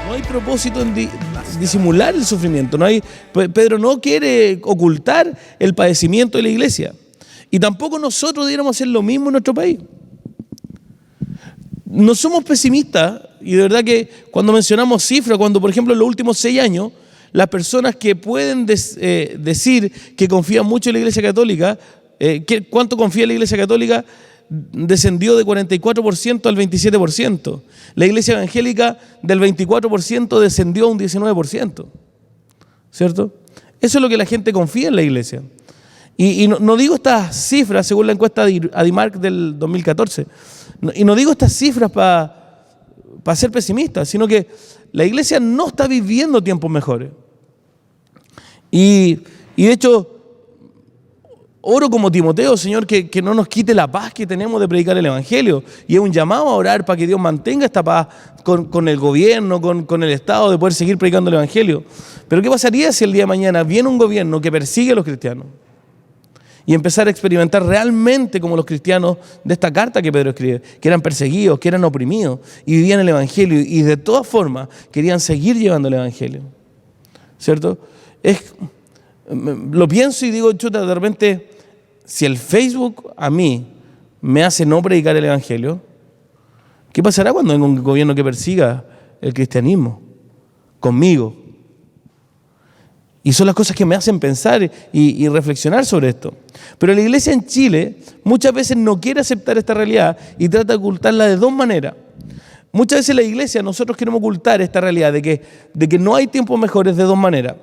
No hay propósito en disimular el sufrimiento. Pedro no quiere ocultar el padecimiento de la iglesia. Y tampoco nosotros deberíamos hacer lo mismo en nuestro país. No somos pesimistas, y de verdad que cuando mencionamos cifras, cuando por ejemplo en los últimos 6 años, las personas que pueden decir que confían mucho en la Iglesia Católica, ¿cuánto confía en la Iglesia Católica? Descendió de 44% al 27%. La Iglesia Evangélica del 24% descendió a un 19%. ¿Cierto? Eso es lo que la gente confía en la Iglesia. Y no digo estas cifras según la encuesta de Adimark del 2014. Y no digo estas cifras para ser pesimista, sino que la Iglesia no está viviendo tiempos mejores. Y de hecho, oro como Timoteo, Señor, que no nos quite la paz que tenemos de predicar el Evangelio. Y es un llamado a orar para que Dios mantenga esta paz con el gobierno, con el Estado, de poder seguir predicando el Evangelio. Pero ¿qué pasaría si el día de mañana viene un gobierno que persigue a los cristianos? Y empezar a experimentar realmente como los cristianos de esta carta que Pedro escribe, que eran perseguidos, que eran oprimidos, y vivían el Evangelio, y de todas formas querían seguir llevando el Evangelio. ¿Cierto? Lo pienso y digo, chuta, de repente, si el Facebook a mí me hace no predicar el Evangelio, ¿qué pasará cuando venga un gobierno que persiga el cristianismo conmigo? Y son las cosas que me hacen pensar y reflexionar sobre esto. Pero la iglesia en Chile muchas veces no quiere aceptar esta realidad y trata de ocultarla de dos maneras. Muchas veces la iglesia, nosotros queremos ocultar esta realidad de que no hay tiempos mejores de dos maneras.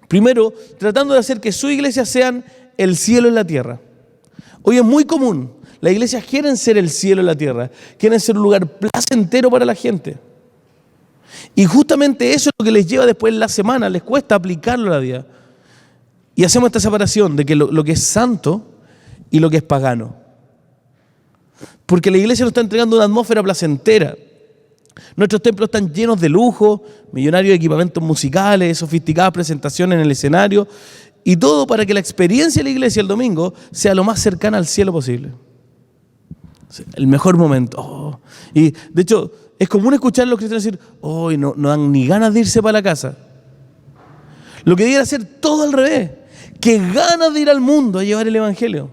Primero, tratando de hacer que su iglesia sean el cielo en la tierra. Hoy es muy común, las iglesias quieren ser el cielo en la tierra, quieren ser un lugar placentero para la gente. Y justamente eso es lo que les lleva después en la semana, les cuesta aplicarlo a la vida. Y hacemos esta separación de que lo que es santo y lo que es pagano. Porque la iglesia nos está entregando una atmósfera placentera. Nuestros templos están llenos de lujo, millonarios equipamientos musicales, sofisticadas presentaciones en el escenario, y todo para que la experiencia de la iglesia el domingo sea lo más cercana al cielo posible. El mejor momento. Oh. Y de hecho, es común escuchar a los cristianos decir, hoy no dan ni ganas de irse para la casa. Lo que debería hacer todo al revés. Que ganas de ir al mundo a llevar el Evangelio.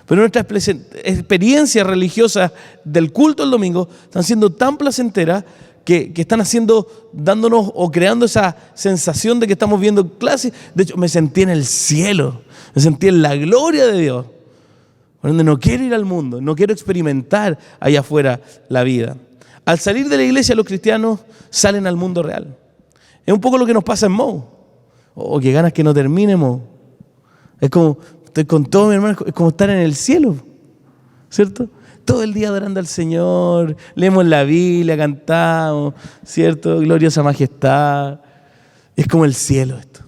Pero nuestras experiencias religiosas del culto el domingo están siendo tan placenteras que están dándonos o creando esa sensación de que estamos viendo clases. De hecho, me sentí en el cielo, me sentí en la gloria de Dios. Por donde no quiero ir al mundo, no quiero experimentar allá afuera la vida. Al salir de la iglesia, los cristianos salen al mundo real. Es un poco lo que nos pasa en Mou. Oh, qué ganas que no termine Mou. Es como, estoy con todo mi hermano, es como estar en el cielo, ¿cierto? Todo el día adorando al Señor, leemos la Biblia, cantamos, ¿cierto? Gloriosa majestad. Es como el cielo esto.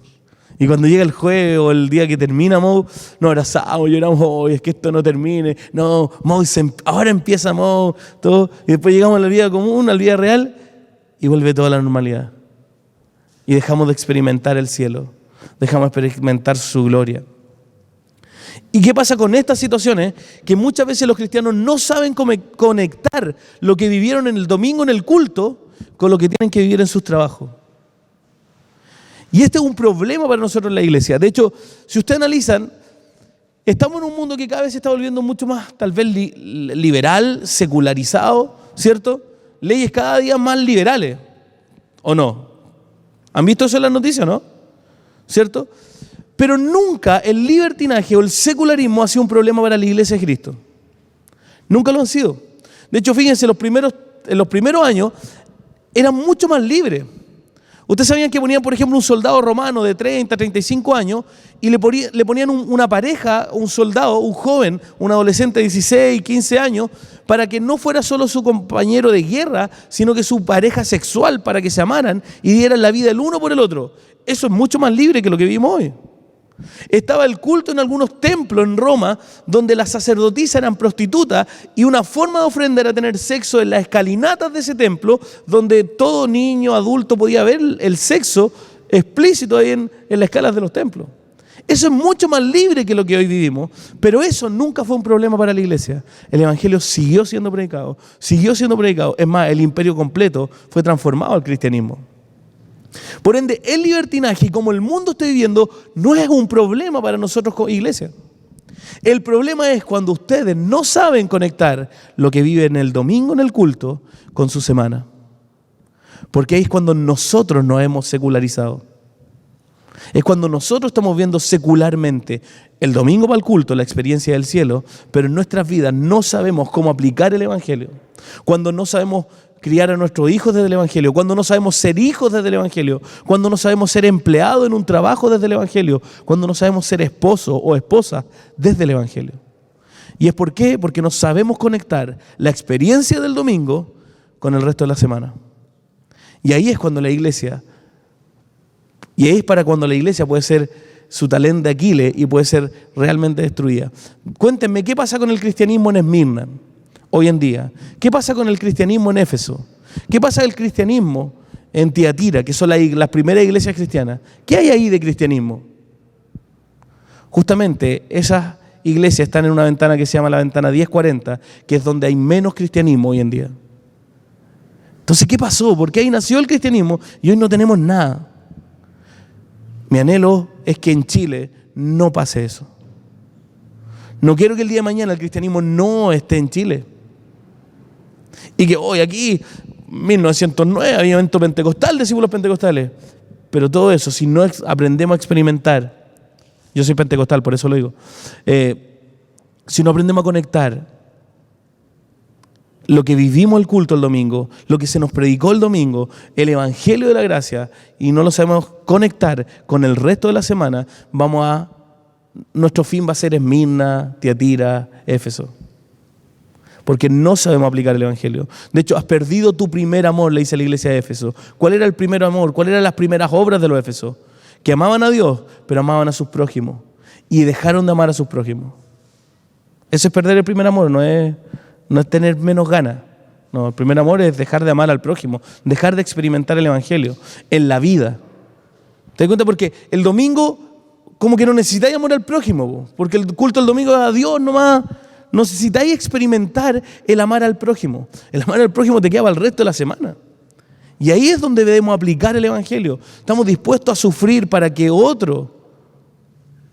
Y cuando llega el jueves o el día que termina Mou, nos abrazamos, lloramos, hoy es que esto no termine. No, Mou, ahora empieza Mou, todo. Y después llegamos a la vida común, al día real, y vuelve toda la normalidad. Y dejamos de experimentar el cielo, dejamos de experimentar su gloria. ¿Y qué pasa con estas situaciones? Que muchas veces los cristianos no saben cómo conectar lo que vivieron en el domingo en el culto con lo que tienen que vivir en sus trabajos. Y este es un problema para nosotros en la iglesia. De hecho, si ustedes analizan, estamos en un mundo que cada vez se está volviendo mucho más, tal vez, liberal, secularizado, ¿cierto? Leyes cada día más liberales, ¿o no? ¿Han visto eso en las noticias, no? ¿Cierto? Pero nunca el libertinaje o el secularismo ha sido un problema para la iglesia de Cristo. Nunca lo han sido. De hecho, fíjense, en los primeros años eran mucho más libres. Ustedes sabían que ponían, por ejemplo, un soldado romano de 30, 35 años y le ponían una pareja, un soldado, un joven, un adolescente de 16, 15 años, para que no fuera solo su compañero de guerra, sino que su pareja sexual, para que se amaran y dieran la vida el uno por el otro. Eso es mucho más libre que lo que vivimos hoy. Estaba el culto en algunos templos en Roma donde las sacerdotisas eran prostitutas y una forma de ofrenda era tener sexo en las escalinatas de ese templo donde todo niño, adulto podía ver el sexo explícito ahí en las escalas de los templos. Eso es mucho más libre que lo que hoy vivimos, pero eso nunca fue un problema para la iglesia. El evangelio siguió siendo predicado, siguió siendo predicado. Es más, el imperio completo fue transformado al cristianismo. Por ende, el libertinaje, como el mundo está viviendo, no es un problema para nosotros como iglesia. El problema es cuando ustedes no saben conectar lo que viven el domingo en el culto con su semana. Porque ahí es cuando nosotros nos hemos secularizado. Es cuando nosotros estamos viendo secularmente el domingo para el culto, la experiencia del cielo, pero en nuestras vidas no sabemos cómo aplicar el evangelio. Cuando no sabemos criar a nuestros hijos desde el evangelio, cuando no sabemos ser hijos desde el evangelio, cuando no sabemos ser empleados en un trabajo desde el evangelio, cuando no sabemos ser esposo o esposa desde el evangelio. ¿Y es por qué? Porque no sabemos conectar la experiencia del domingo con el resto de la semana. Y ahí es cuando la iglesia, y ahí es para cuando la iglesia puede ser su talón de Aquiles y puede ser realmente destruida. Cuéntenme, ¿qué pasa con el cristianismo en Esmirna hoy en día? ¿Qué pasa con el cristianismo en Éfeso? ¿Qué pasa con el cristianismo en Tiatira, que son las primeras iglesias cristianas? ¿Qué hay ahí de cristianismo? Justamente esas iglesias están en una ventana que se llama la ventana 1040, que es donde hay menos cristianismo hoy en día. Entonces, ¿qué pasó? ¿Por qué ahí nació el cristianismo y hoy no tenemos nada? Mi anhelo es que en Chile no pase eso. No quiero que el día de mañana el cristianismo no esté en Chile. Y que hoy aquí, 1909, había evento pentecostal, discípulos pentecostales. Pero todo eso, si no aprendemos a experimentar, yo soy pentecostal, por eso lo digo, si no aprendemos a conectar lo que vivimos el culto el domingo, lo que se nos predicó el domingo, el evangelio de la gracia, y no lo sabemos conectar con el resto de la semana, nuestro fin va a ser Esmirna, Tiatira, Éfeso. Porque no sabemos aplicar el evangelio. De hecho, has perdido tu primer amor, le dice la iglesia de Éfeso. ¿Cuál era el primer amor? ¿Cuáles eran las primeras obras de los Éfesos? Que amaban a Dios, pero amaban a sus prójimos. Y dejaron de amar a sus prójimos. Eso es perder el primer amor, no es tener menos ganas. No, el primer amor es dejar de amar al prójimo, dejar de experimentar el evangelio en la vida. ¿Te das cuenta? Porque el domingo, como que no necesitáis amor al prójimo, porque el culto del domingo es a Dios nomás. No necesitáis experimentar el amar al prójimo. El amar al prójimo te queda para el resto de la semana. Y ahí es donde debemos aplicar el evangelio. Estamos dispuestos a sufrir para que otro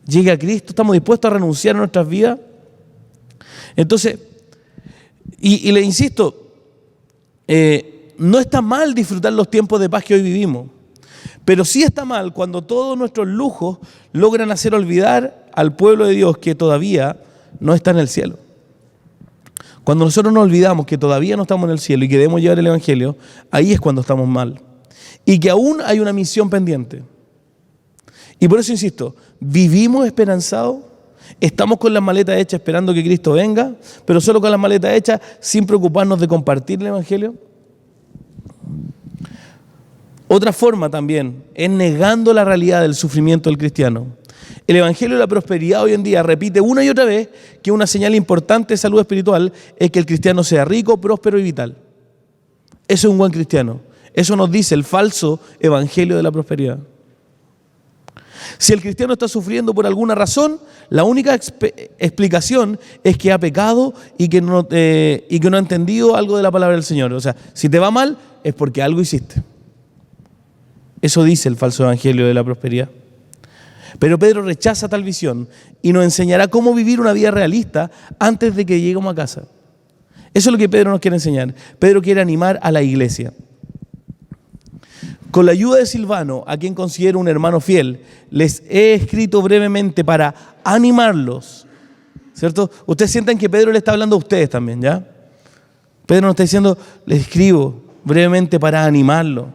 llegue a Cristo. Estamos dispuestos a renunciar a nuestras vidas. Entonces, y le insisto, no está mal disfrutar los tiempos de paz que hoy vivimos, pero sí está mal cuando todos nuestros lujos logran hacer olvidar al pueblo de Dios que todavía no está en el cielo. Cuando nosotros nos olvidamos que todavía no estamos en el cielo y que debemos llevar el evangelio, ahí es cuando estamos mal. Y que aún hay una misión pendiente. Y por eso insisto, ¿vivimos esperanzados? Estamos con las maletas hechas esperando que Cristo venga, pero solo con las maletas hechas sin preocuparnos de compartir el evangelio. Otra forma también es negando la realidad del sufrimiento del cristiano. El evangelio de la prosperidad hoy en día repite una y otra vez que una señal importante de salud espiritual es que el cristiano sea rico, próspero y vital. Eso es un buen cristiano. Eso nos dice el falso evangelio de la prosperidad. Si el cristiano está sufriendo por alguna razón, la única explicación es que ha pecado y que no ha entendido algo de la palabra del Señor. O sea, si te va mal, es porque algo hiciste. Eso dice el falso evangelio de la prosperidad. Pero Pedro rechaza tal visión y nos enseñará cómo vivir una vida realista antes de que lleguemos a casa. Eso es lo que Pedro nos quiere enseñar. Pedro quiere animar a la iglesia. Con la ayuda de Silvano, a quien considero un hermano fiel, les he escrito brevemente para animarlos, ¿cierto? Ustedes sientan que Pedro le está hablando a ustedes también, ¿ya? Pedro nos está diciendo, les escribo brevemente para animarlos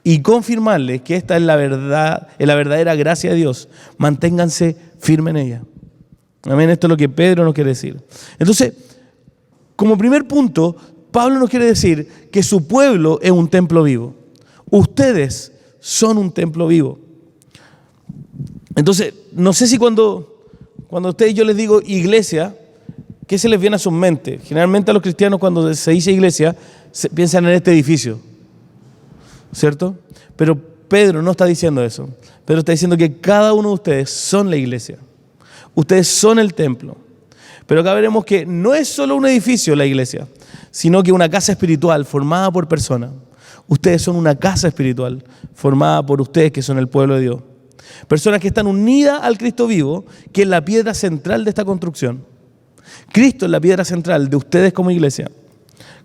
y confirmarles que esta es la verdad, es la verdadera gracia de Dios. Manténganse firmes en ella. Amén, esto es lo que Pedro nos quiere decir. Entonces, como primer punto, Pablo nos quiere decir que su pueblo es un templo vivo. Ustedes son un templo vivo. Entonces, no sé si cuando ustedes yo les digo iglesia, ¿qué se les viene a su mente? Generalmente a los cristianos cuando se dice iglesia, piensan en este edificio, ¿cierto? Pero Pedro no está diciendo eso. Pedro está diciendo que cada uno de ustedes son la iglesia. Ustedes son el templo. Pero acá veremos que no es solo un edificio la iglesia, sino que una casa espiritual formada por personas. Ustedes son una casa espiritual formada por ustedes que son el pueblo de Dios. Personas que están unidas al Cristo vivo, que es la piedra central de esta construcción. Cristo es la piedra central de ustedes como iglesia.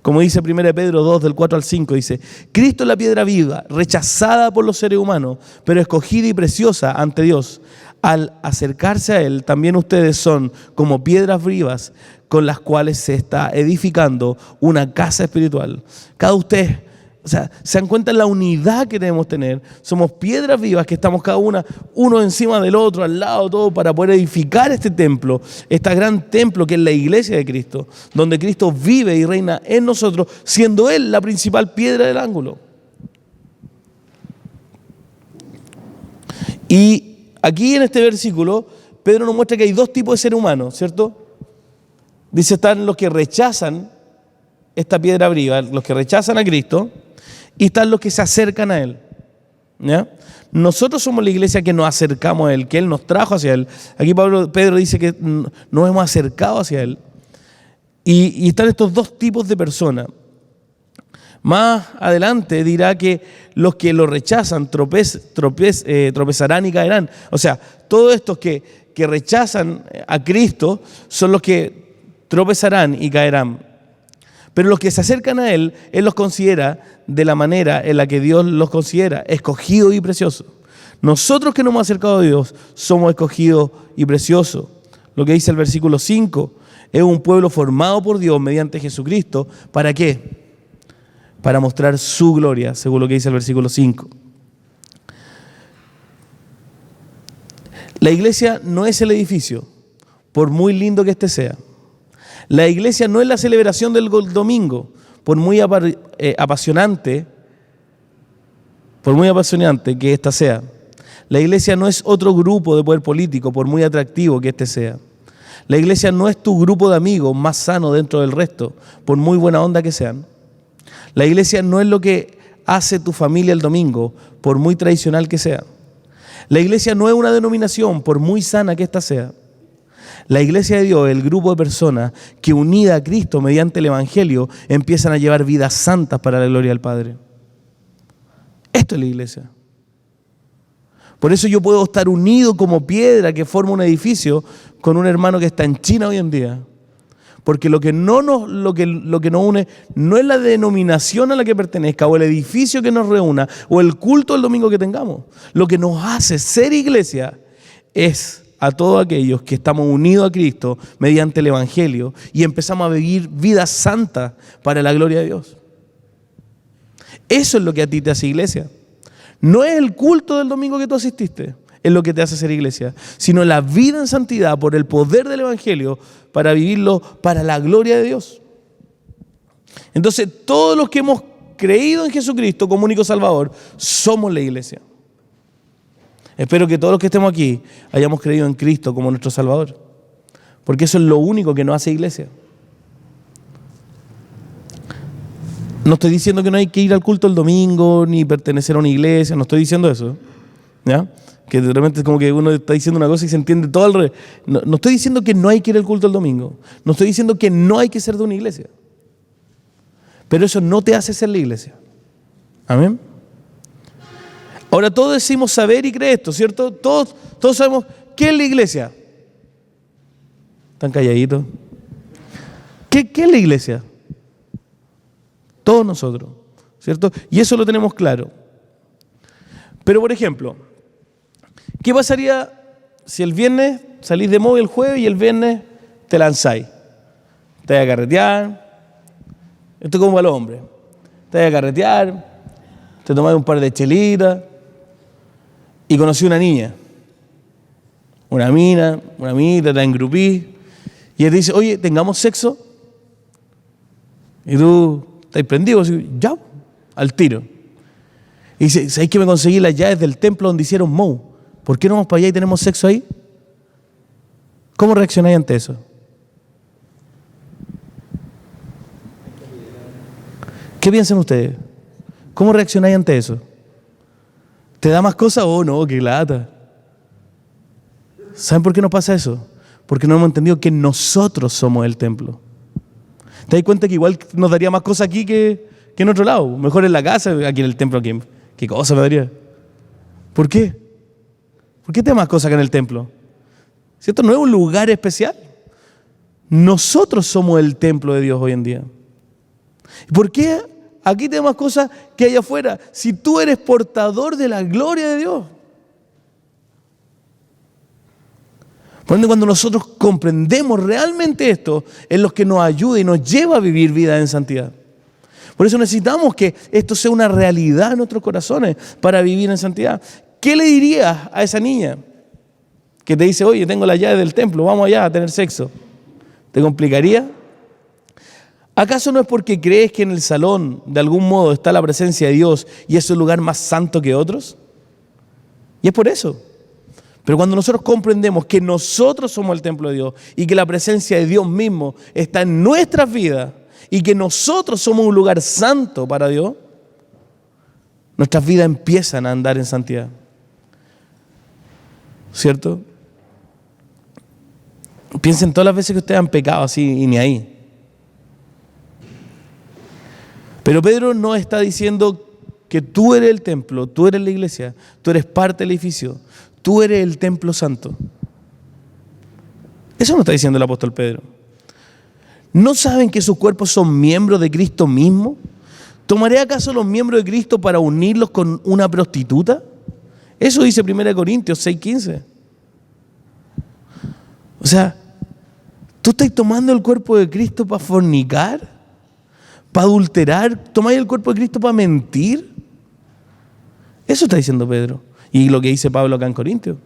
Como dice 1 Pedro 2, del 4 al 5, dice: Cristo es la piedra viva, rechazada por los seres humanos, pero escogida y preciosa ante Dios. Al acercarse a Él, también ustedes son como piedras vivas con las cuales se está edificando una casa espiritual. Cada ustedes, se dan cuenta de la unidad que debemos tener. Somos piedras vivas que estamos cada uno encima del otro, al lado, todo para poder edificar este templo, este gran templo que es la iglesia de Cristo, donde Cristo vive y reina en nosotros, siendo Él la principal piedra del ángulo. Y aquí en este versículo, Pedro nos muestra que hay dos tipos de seres humanos, ¿cierto? Dice, están los que rechazan esta piedra viva, los que rechazan a Cristo, y están los que se acercan a Él. ¿Ya? Nosotros somos la iglesia que nos acercamos a Él, que Él nos trajo hacia Él. Aquí Pedro dice que nos hemos acercado hacia Él. Y están estos dos tipos de personas. Más adelante dirá que los que lo rechazan tropezarán y caerán. O sea, todos estos que rechazan a Cristo son los que tropezarán y caerán. Pero los que se acercan a Él los considera de la manera en la que Dios los considera, escogidos y preciosos. Nosotros que nos hemos acercado a Dios somos escogidos y preciosos. Lo que dice el versículo 5, es un pueblo formado por Dios mediante Jesucristo. ¿Para qué? Para mostrar su gloria, según lo que dice el versículo 5. La iglesia no es el edificio, por muy lindo que éste sea. La iglesia no es la celebración del domingo, por muy apasionante que ésta sea. La iglesia no es otro grupo de poder político, por muy atractivo que éste sea. La iglesia no es tu grupo de amigos más sano dentro del resto, por muy buena onda que sean. La iglesia no es lo que hace tu familia el domingo, por muy tradicional que sea. La iglesia no es una denominación, por muy sana que ésta sea. La iglesia de Dios es el grupo de personas que, unida a Cristo mediante el Evangelio, empiezan a llevar vidas santas para la gloria del Padre. Esto es la iglesia. Por eso yo puedo estar unido como piedra que forma un edificio con un hermano que está en China hoy en día. Porque lo que nos une no es la denominación a la que pertenezca o el edificio que nos reúna o el culto del domingo que tengamos. Lo que nos hace ser iglesia es a todos aquellos que estamos unidos a Cristo mediante el Evangelio y empezamos a vivir vidas santas para la gloria de Dios. Eso es lo que a ti te hace iglesia. No es el culto del domingo que tú asististe, es lo que te hace ser iglesia, sino la vida en santidad por el poder del Evangelio para vivirlo para la gloria de Dios. Entonces, todos los que hemos creído en Jesucristo como único Salvador, somos la iglesia. Espero que todos los que estemos aquí hayamos creído en Cristo como nuestro Salvador, porque eso es lo único que nos hace iglesia. No estoy diciendo que no hay que ir al culto el domingo, ni pertenecer a una iglesia, no estoy diciendo eso, ¿ya? Que de repente es como que uno está diciendo una cosa y se entiende todo al revés. No estoy diciendo que no hay que ir al culto el domingo, no estoy diciendo que no hay que ser de una iglesia, pero eso no te hace ser la iglesia. Amén. Ahora todos decimos saber y creer esto, ¿cierto? Todos sabemos qué es la iglesia. ¿Están calladitos? ¿Qué es la iglesia? Todos nosotros, ¿cierto? Y eso lo tenemos claro. Pero, por ejemplo, ¿qué pasaría si el viernes salís de móvil el jueves y el viernes te lanzáis? Te vas a carretear. Esto es como para los hombres. Te vas a carretear, te tomás un par de chelitas y conocí una niña. Una minita, te engrupís y él te dice, oye, ¿tengamos sexo? Y tú estás prendido, así, ya, al tiro. Y dice, ¿sabes que me conseguí las llaves del templo donde hicieron Mou? ¿Por qué no vamos para allá y tenemos sexo ahí? ¿Cómo reaccionáis ante eso? ¿Qué piensan ustedes? ¿Cómo reaccionáis ante eso? ¿Te da más cosas? Oh, no, qué lata. ¿Saben por qué nos pasa eso? Porque no hemos entendido que nosotros somos el templo. ¿Te das cuenta que igual nos daría más cosas aquí que en otro lado? Mejor en la casa, aquí en el templo. ¿Qué cosa me daría? ¿Por qué? ¿Por qué te da más cosas que en el templo? ¿Cierto? No es un lugar especial. Nosotros somos el templo de Dios hoy en día. ¿Por qué aquí te da más cosas que allá afuera? Si tú eres portador de la gloria de Dios. Por ende, cuando nosotros comprendemos realmente esto, es lo que nos ayuda y nos lleva a vivir vida en santidad. Por eso necesitamos que esto sea una realidad en nuestros corazones para vivir en santidad. ¿Qué le dirías a esa niña que te dice, oye, tengo la llave del templo, vamos allá a tener sexo? ¿Te complicaría? ¿Acaso no es porque crees que en el salón de algún modo está la presencia de Dios y es un lugar más santo que otros? Y es por eso. Pero cuando nosotros comprendemos que nosotros somos el templo de Dios y que la presencia de Dios mismo está en nuestras vidas y que nosotros somos un lugar santo para Dios, nuestras vidas empiezan a andar en santidad. ¿Cierto? Piensen todas las veces que ustedes han pecado así y ni ahí. Pero Pedro no está diciendo que tú eres el templo, tú eres la iglesia, tú eres parte del edificio, tú eres el templo santo. Eso no está diciendo el apóstol Pedro. ¿No saben que sus cuerpos son miembros de Cristo mismo? ¿Tomaré acaso los miembros de Cristo para unirlos con una prostituta? Eso dice 1 Corintios 6:15. O sea, ¿tú estás tomando el cuerpo de Cristo para fornicar? ¿Para adulterar? ¿Tomáis el cuerpo de Cristo para mentir? Eso está diciendo Pedro. Y lo que dice Pablo acá en Corintios.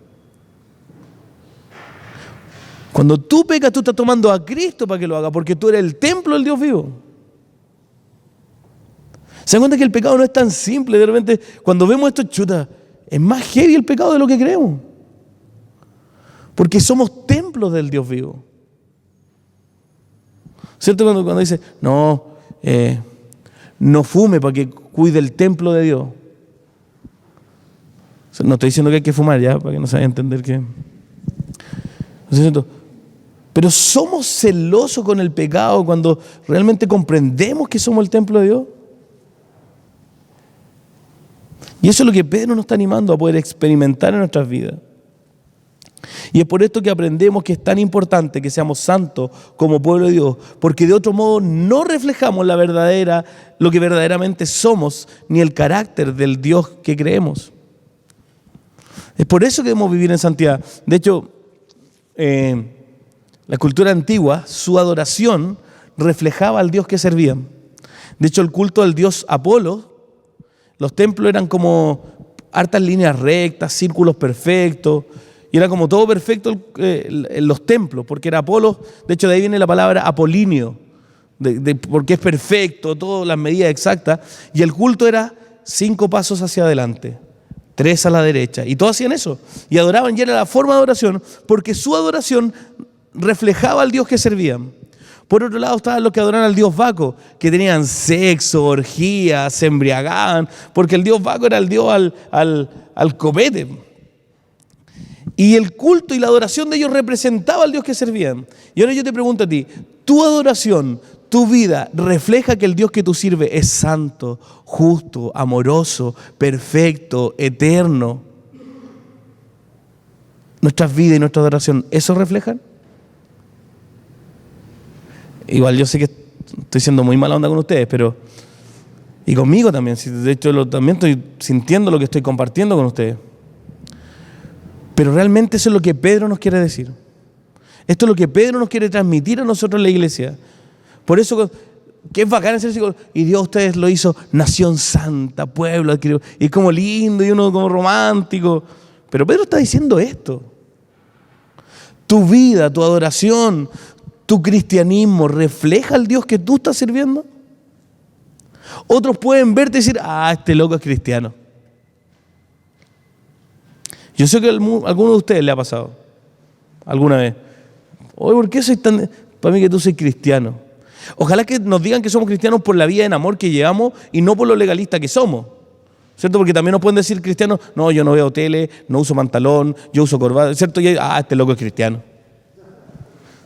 Cuando tú pecas, tú estás tomando a Cristo para que lo haga, porque tú eres el templo del Dios vivo. ¿Se dan cuenta que el pecado no es tan simple? De repente, cuando vemos esto, chuta, es más heavy el pecado de lo que creemos. Porque somos templos del Dios vivo. ¿Cierto? Cuando dice, no fume para que cuide el templo de Dios. No estoy diciendo que hay que fumar ya, para que no se vaya a entender que... Pero somos celosos con el pecado cuando realmente comprendemos que somos el templo de Dios. Y eso es lo que Pedro nos está animando a poder experimentar en nuestras vidas. Y es por esto que aprendemos que es tan importante que seamos santos como pueblo de Dios, porque de otro modo no reflejamos lo que verdaderamente somos, ni el carácter del Dios que creemos. Es por eso que debemos vivir en santidad. De hecho, la cultura antigua, su adoración reflejaba al Dios que servían. De hecho, el culto al Dios Apolo, los templos eran como hartas líneas rectas, círculos perfectos, y era como todo perfecto en los templos, porque era Apolo. De hecho, de ahí viene la palabra apolíneo, porque es perfecto, todas las medidas exactas, y el culto era 5 pasos hacia adelante, 3 a la derecha, y todos hacían eso, y adoraban, y era la forma de adoración, porque su adoración reflejaba al Dios que servían. Por otro lado estaban los que adoraban al dios Baco, que tenían sexo, orgías, se embriagaban, porque el dios Baco era el dios al copete. Y el culto y la adoración de ellos representaba al Dios que servían. Y ahora yo te pregunto a ti, ¿tu adoración, tu vida, refleja que el Dios que tú sirves es santo, justo, amoroso, perfecto, eterno? ¿Nuestras vidas y nuestra adoración, eso reflejan? Igual yo sé que estoy siendo muy mala onda con ustedes, pero... Y conmigo también, de hecho también estoy sintiendo lo que estoy compartiendo con ustedes. Pero realmente eso es lo que Pedro nos quiere decir. Esto es lo que Pedro nos quiere transmitir a nosotros en la iglesia. Por eso, que es bacán ser así, y Dios a ustedes lo hizo nación santa, pueblo adquirido. Y es como lindo y uno como romántico. Pero Pedro está diciendo esto. Tu vida, tu adoración, tu cristianismo, ¿refleja al Dios que tú estás sirviendo? Otros pueden verte y decir, este loco es cristiano. Yo sé que a alguno de ustedes le ha pasado alguna vez. Oye, ¿por qué soy tan...? Para mí que tú soy cristiano. Ojalá que nos digan que somos cristianos por la vida en amor que llevamos y no por lo legalista que somos. ¿cierto? Porque también nos pueden decir cristianos, no, yo no veo tele, no uso pantalón, yo uso corbata, ¿cierto? Y, este loco es cristiano,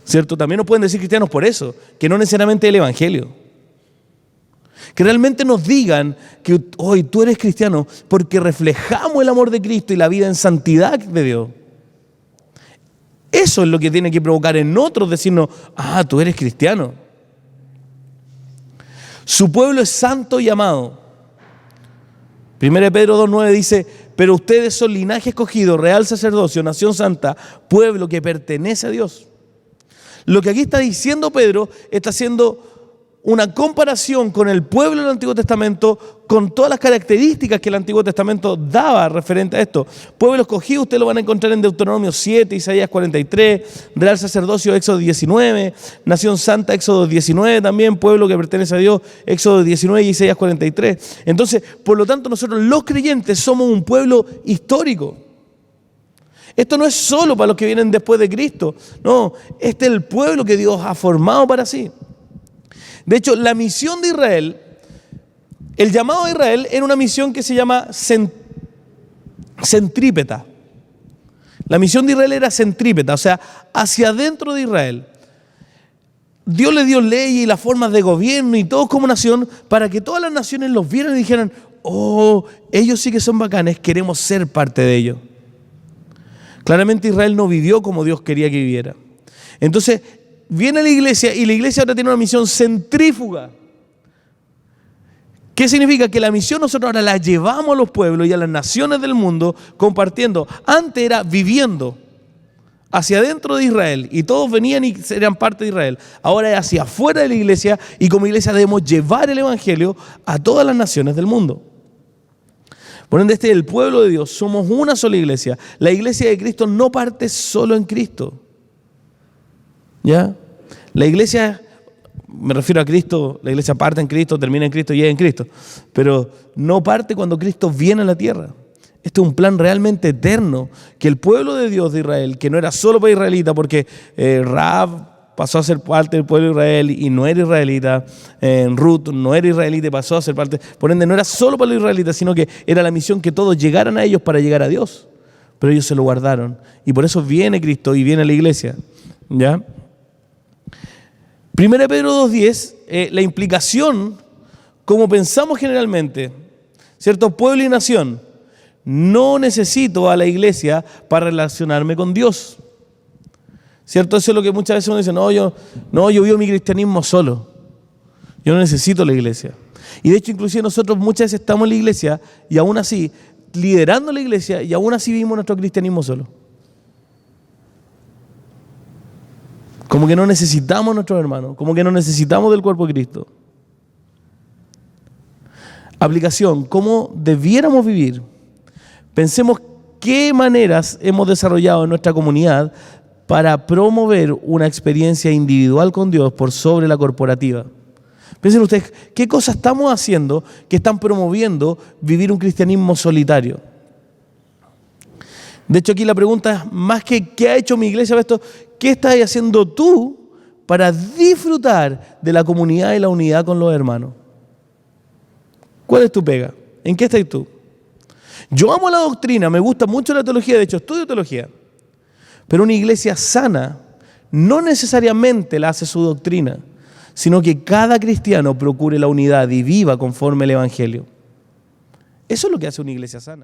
¿cierto? También nos pueden decir cristianos por eso, que no necesariamente el evangelio. Que realmente nos digan que hoy tú eres cristiano porque reflejamos el amor de Cristo y la vida en santidad de Dios. Eso es lo que tiene que provocar en otros decirnos, tú eres cristiano. Su pueblo es santo y amado. 1 Pedro 2:9 dice, pero ustedes son linaje escogido, real sacerdocio, nación santa, pueblo que pertenece a Dios. Lo que aquí está diciendo Pedro está haciendo una comparación con el pueblo del Antiguo Testamento, con todas las características que el Antiguo Testamento daba referente a esto. Pueblo escogido, ustedes lo van a encontrar en Deuteronomio 7, Isaías 43, real sacerdocio, Éxodo 19, nación santa, Éxodo 19 también, pueblo que pertenece a Dios, Éxodo 19 y Isaías 43. Entonces, por lo tanto, nosotros los creyentes somos un pueblo histórico. Esto no es solo para los que vienen después de Cristo, no, este es el pueblo que Dios ha formado para sí. De hecho, la misión de Israel, el llamado de Israel era una misión que se llama centrípeta. La misión de Israel era centrípeta, o sea, hacia adentro de Israel. Dios le dio leyes y las formas de gobierno y todo como nación para que todas las naciones los vieran y dijeran, ellos sí que son bacanes, queremos ser parte de ellos. Claramente Israel no vivió como Dios quería que viviera. Entonces, viene la iglesia y la iglesia ahora tiene una misión centrífuga. ¿Qué significa? Que la misión nosotros ahora la llevamos a los pueblos y a las naciones del mundo compartiendo. Antes era viviendo hacia adentro de Israel y todos venían y eran parte de Israel. Ahora es hacia afuera de la iglesia y como iglesia debemos llevar el evangelio a todas las naciones del mundo. Por ende, este es el pueblo de Dios, somos una sola iglesia. La iglesia de Cristo no parte solo en Cristo. ¿Ya? La iglesia, me refiero a Cristo, la iglesia parte en Cristo, termina en Cristo y llega en Cristo, pero no parte cuando Cristo viene a la tierra. Este es un plan realmente eterno, que el pueblo de Dios de Israel, que no era solo para israelita, porque Rahab pasó a ser parte del pueblo de Israel y no era israelita, Ruth no era israelita y pasó a ser parte, por ende no era solo para los israelitas, sino que era la misión que todos llegaran a ellos para llegar a Dios, pero ellos se lo guardaron y por eso viene Cristo y viene la iglesia, ¿ya? 1 Pedro 2:10, la implicación, como pensamos generalmente, ¿cierto? Pueblo y nación, no necesito a la iglesia para relacionarme con Dios, ¿cierto? Eso es lo que muchas veces uno dice, yo vivo mi cristianismo solo, yo no necesito la iglesia. Y de hecho, inclusive nosotros muchas veces estamos en la iglesia y aún así, liderando la iglesia y aún así vivimos nuestro cristianismo solo. Como que no necesitamos a nuestros hermanos, como que no necesitamos del cuerpo de Cristo. Aplicación, ¿cómo debiéramos vivir? Pensemos qué maneras hemos desarrollado en nuestra comunidad para promover una experiencia individual con Dios por sobre la corporativa. Piensen ustedes, ¿qué cosas estamos haciendo que están promoviendo vivir un cristianismo solitario? De hecho, aquí la pregunta es más que ¿qué ha hecho mi iglesia? ¿Qué estás haciendo tú para disfrutar de la comunidad y la unidad con los hermanos? ¿Cuál es tu pega? ¿En qué estás tú? Yo amo la doctrina, me gusta mucho la teología, de hecho estudio teología, pero una iglesia sana no necesariamente la hace su doctrina, sino que cada cristiano procure la unidad y viva conforme el evangelio. Eso es lo que hace una iglesia sana.